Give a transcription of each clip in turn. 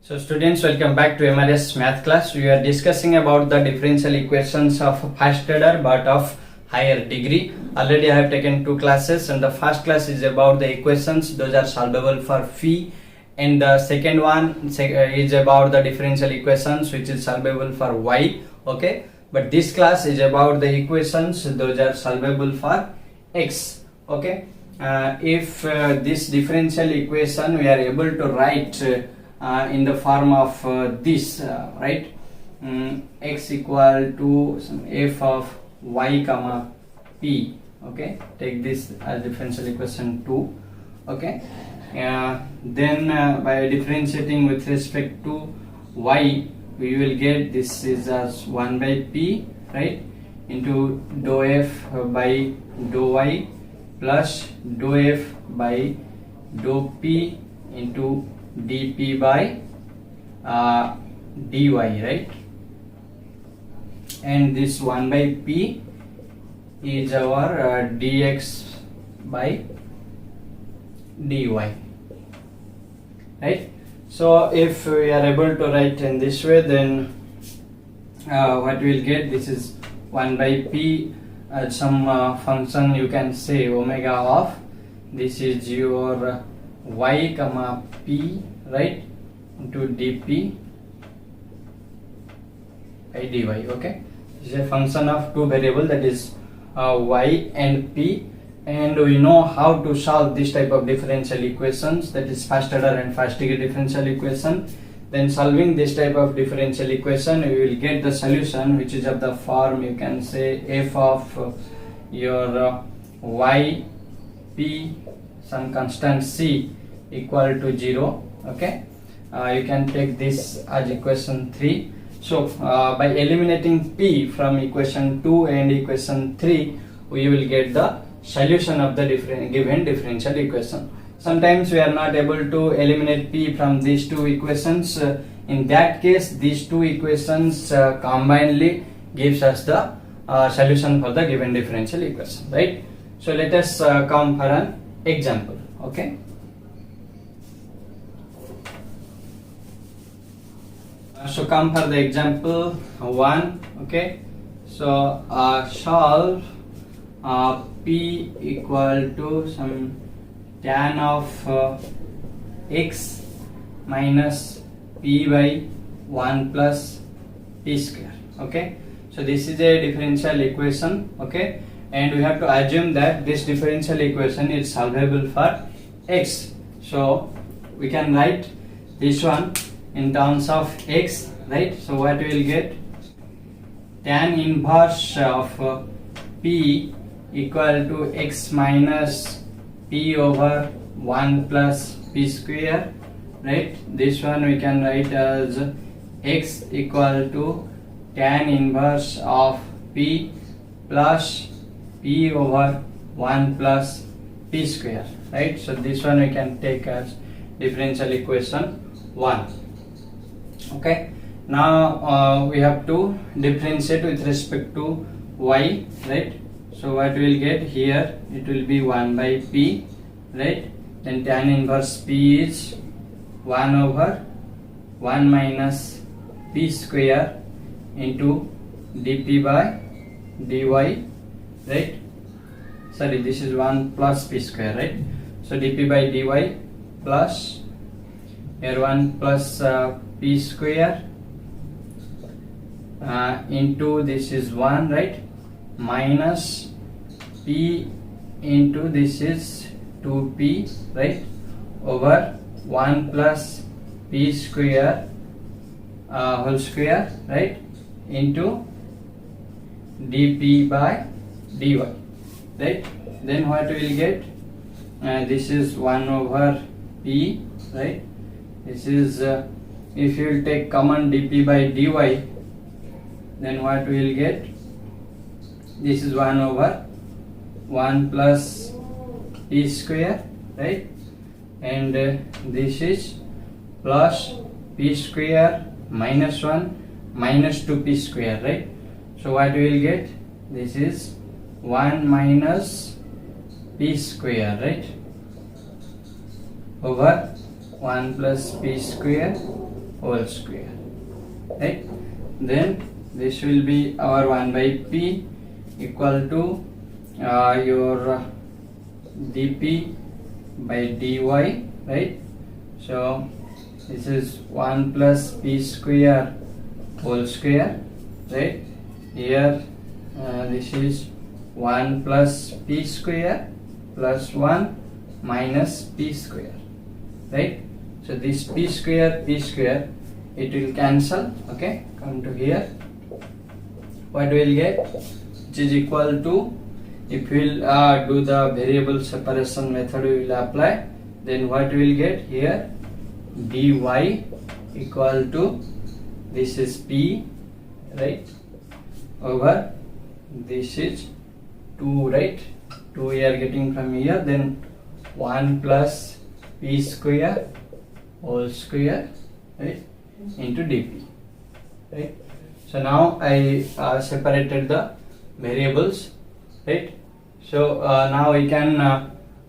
So students, welcome back to MRS math class. We are discussing about the differential equations of first order but of higher degree. Already I have taken two classes, and the first class is about the equations. Those are solvable for phi, and the second one is about the differential equations which is solvable for y. Okay, but this class is about the equations. Those are solvable for x. Okay, if this differential equation we are able to write in the form of this, right? X equal to some f of y comma p. Okay, take this as differential equation 2. Okay, then by differentiating with respect to y, we will get this is as 1 by p, right, into dou f by dou y plus dou f by dou p into dp by dy, right? And this 1 by p is our dx by dy, right? So if we are able to write in this way, then what we will get, this is 1 by p, some function you can say omega of, this is your y comma p, right, into dp by dy. Okay, this is a function of two variables, that is y and p, and we know how to solve this type of differential equations, that is first order and first degree differential equation. Then solving this type of differential equation, we will get the solution which is of the form, you can say f of your y p some constant c equal to 0. Okay, you can take this as equation 3. So by eliminating p from equation 2 and equation 3, we will get the solution of the given differential equation. Sometimes we are not able to eliminate p from these two equations. In that case, these two equations combinedly gives us the solution for the given differential equation, right? So let us come for an example. Okay, so come for the example 1. Okay, so solve p equal to some tan of x minus p by 1 plus p square. Okay, so this is a differential equation. Okay, and we have to assume that this differential equation is solvable for x. So we can write this one in terms of x, right? So what we will get, tan inverse of p equal to x minus p over 1 plus p square, right? This one we can write as x equal to tan inverse of p plus p over 1 plus p square, right? So this one we can take as differential equation 1. Okay, now we have to differentiate with respect to y, right? So what we will get here, it will be 1 by p, right? Then tan inverse p is 1 over 1 minus p square into dp by dy, right? Sorry, this is 1 plus p square, right? So dp by dy plus here 1 plus p square into this is 1, right, minus p into this is 2p, right, over 1 plus p square whole square, right, into dp by dy, right? Then what we will get, this is 1 over p, right? This is if you will take common dp by dy, then what we will get, this is 1 over 1 plus p square, right? And this is plus p square minus 1 minus 2p square, right? So what we will get, this is 1 minus p square, right, over 1 plus p square whole square, right? Then this will be our 1 by p equal to your dp by dy, right? So this is 1 plus p square whole square, right? Here this is 1 plus p square plus 1 minus p square, right? So this p square it will cancel, okay? Come to here, what we will get, which is equal to, if we will do the variable separation method we will apply, then what we will get here, dy equal to, this is p, right, over this is 2, right? 2 we are getting from here, then 1 plus p square whole square, right, into dp, right? So now I separated the variables, right? So now we can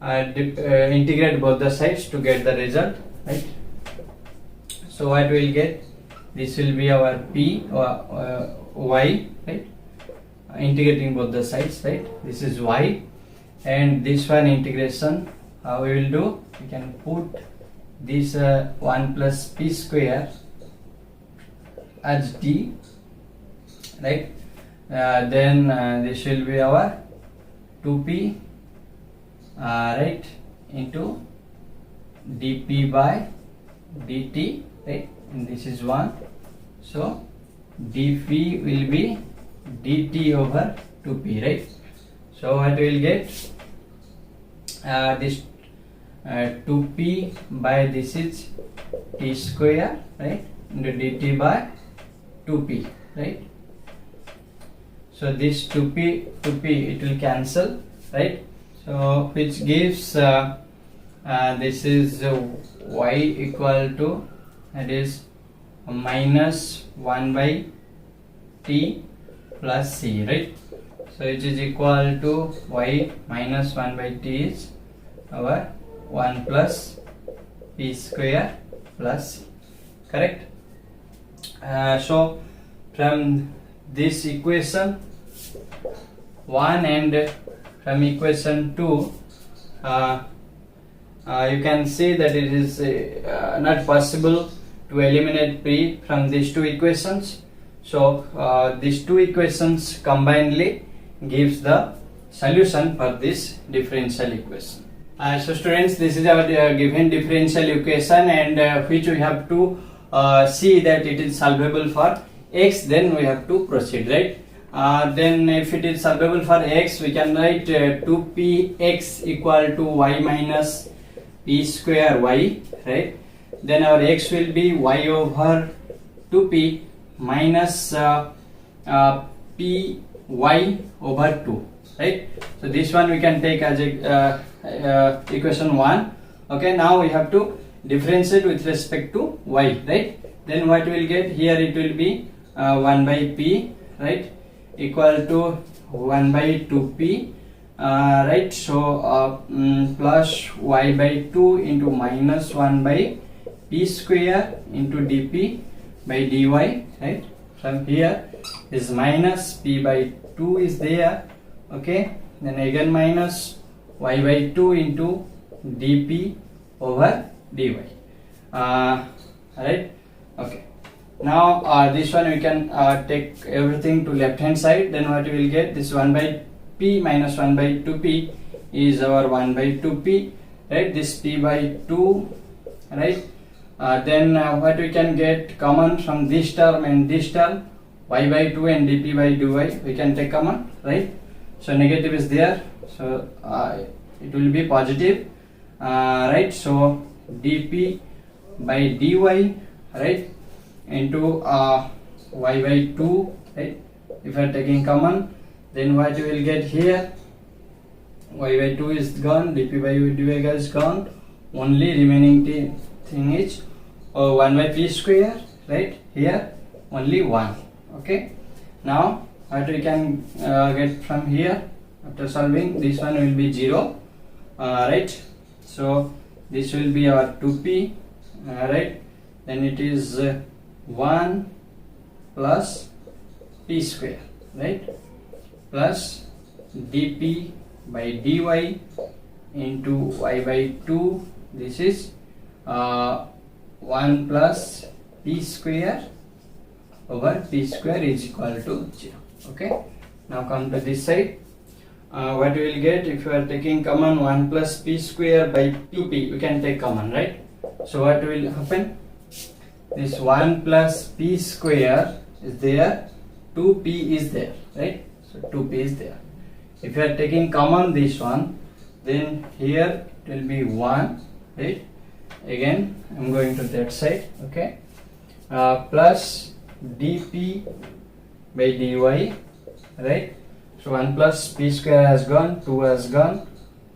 integrate both the sides to get the result, right? So what we will get, this will be our p or y, right? Integrating both the sides, right? This is y, and this one integration how we will do, we can put this 1 plus p square as d, right? Then this will be our 2p, right, into dp by dt, right? And this is 1, so dp will be dt over 2p, right? So what we will get, this 2p by this is t square, right, into dt by 2p, right? So this 2p it will cancel, right? So which gives this is y equal to, that is minus 1 by t plus c, right? So it is equal to y minus 1 by t is our 1 plus p square plus c, correct? So from this equation 1 and from equation 2 you can see that it is not possible to eliminate p from these two equations. So these two equations combinedly gives the solution for this differential equation. So students, this is our given differential equation, and which we have to see that it is solvable for x, then we have to proceed, right? Then if it is solvable for x, we can write 2px equal to y minus p square y, right? Then our x will be y over 2p minus py over 2, right? So this one we can take as a equation 1. Okay, now we have to differentiate with respect to y, right? Then what we will get here, it will be 1 by p, right, equal to 1 by 2p, right? So plus y by 2 into minus 1 by p square into dp by dy, right? From here is minus p by 2 is there, okay? Then again minus y by 2 into dp over dy, right? Okay, now this one we can take everything to left hand side. Then what we will get, this 1 by p minus 1 by 2p is our 1 by 2p, right? This p by 2, right? Then what we can get common from this term and this term, y by 2 and dp by dy we can take common, right? So negative is there, so it will be positive, right? So dp by dy, right, into y by 2, right? If you are taking common, then what you will get here, y by 2 is gone, dp by dy is gone, only remaining thing is 1 by p square, right? Here only 1, okay? Now what we can get from here after solving, this one will be 0, right? So this will be our 2p, right? then it is 1 plus p square, right, plus dp by dy into y by 2. This is 1 plus p square over p square is equal to 0. Okay, now come to this side. What you will get if you are taking common 1 plus p square by 2p, we can take common, right? So what will happen? This 1 plus p square is there, 2p is there, right? So 2p is there. If you are taking common this one, then here it will be 1, right? Again I am going to that side, okay, plus dp by dy, right? So 1 plus p square has gone, 2 has gone,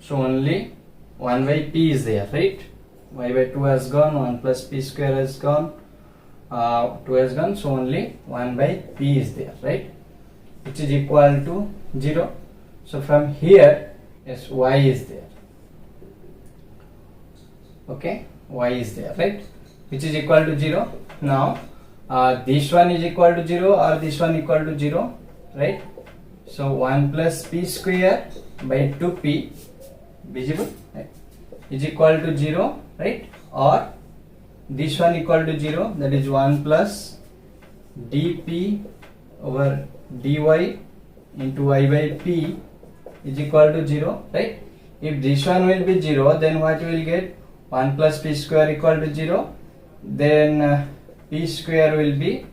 so only 1 by p is there, right? Y by 2 has gone, 1 plus p square has gone, 2 has gone, so only 1 by p is there, right? Which is equal to 0. So from here, yes, y is there. Okay, y is there, right? Which is equal to 0. Now this one is equal to 0 or this one equal to 0, right? So 1 plus p square by 2p, visible, right, is equal to 0, right? Or this one equal to 0, that is 1 plus dp over dy into y by p is equal to 0, right? If this one will be 0, then what you will get? 1 plus p square equal to 0, then p square will be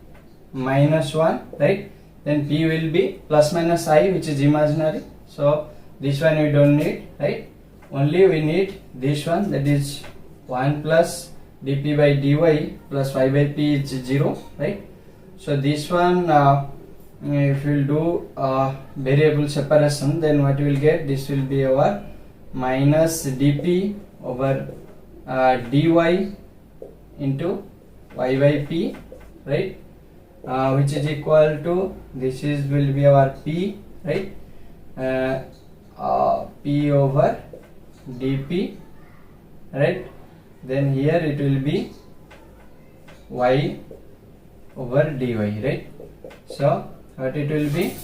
minus 1, right? Then p will be plus minus I, which is imaginary. So this one we don't need, right? Only we need this one, that is 1 plus dp by dy plus y by p is 0, right? So this one, if you will do variable separation, then what you will get? This will be our minus dp over dy into y by p, right? Which is equal to, this is will be our p, right? P over dp, right? Then here it will be y over dy, right? So what it will be?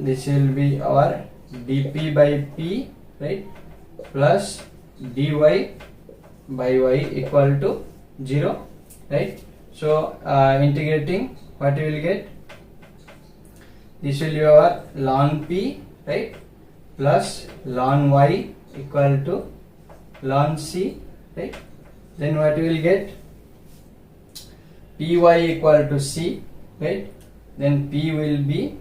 This will be our dp by p, right, plus dy by y equal to 0, right? So integrating, what you will get? This will be our ln p, right, plus ln y equal to ln c, right? Then what you will get? Py equal to c, right? Then p will be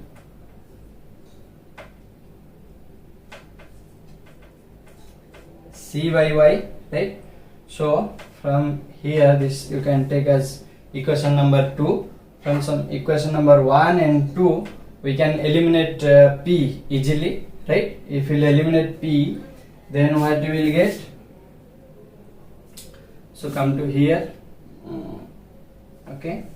c by y, right? So from here, this you can take as equation number 2. From some equation number 1 and 2, we can eliminate p easily, right? If we eliminate p, then what you will get? So come to here, okay.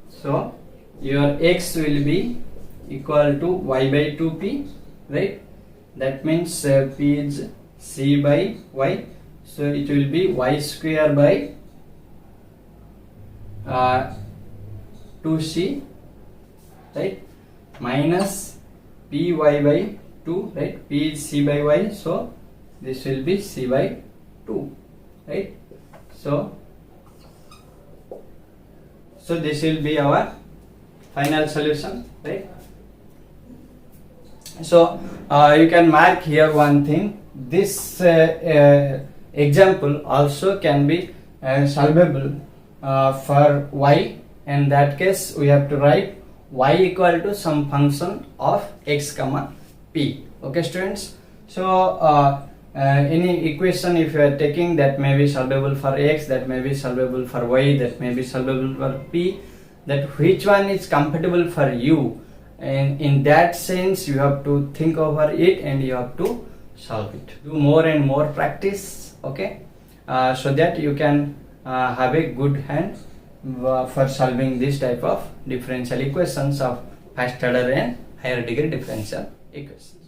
So your x will be equal to y by 2p, right? That means p is c by y. So it will be y square by 2c, right, minus py by 2, right? P is c by y, so this will be c by 2, right? So this will be our final solution, right? So you can mark here one thing. This example also can be solvable for y. In that case, we have to write y equal to some function of x comma p. Okay, students. So any equation if you are taking, that may be solvable for x, that may be solvable for y, that may be solvable for p, that which one is compatible for you, and in that sense you have to think over it and you have to solve it. Do more and more practice, okay, so that you can have a good hand for solving this type of differential equations of first order and higher degree differential equations.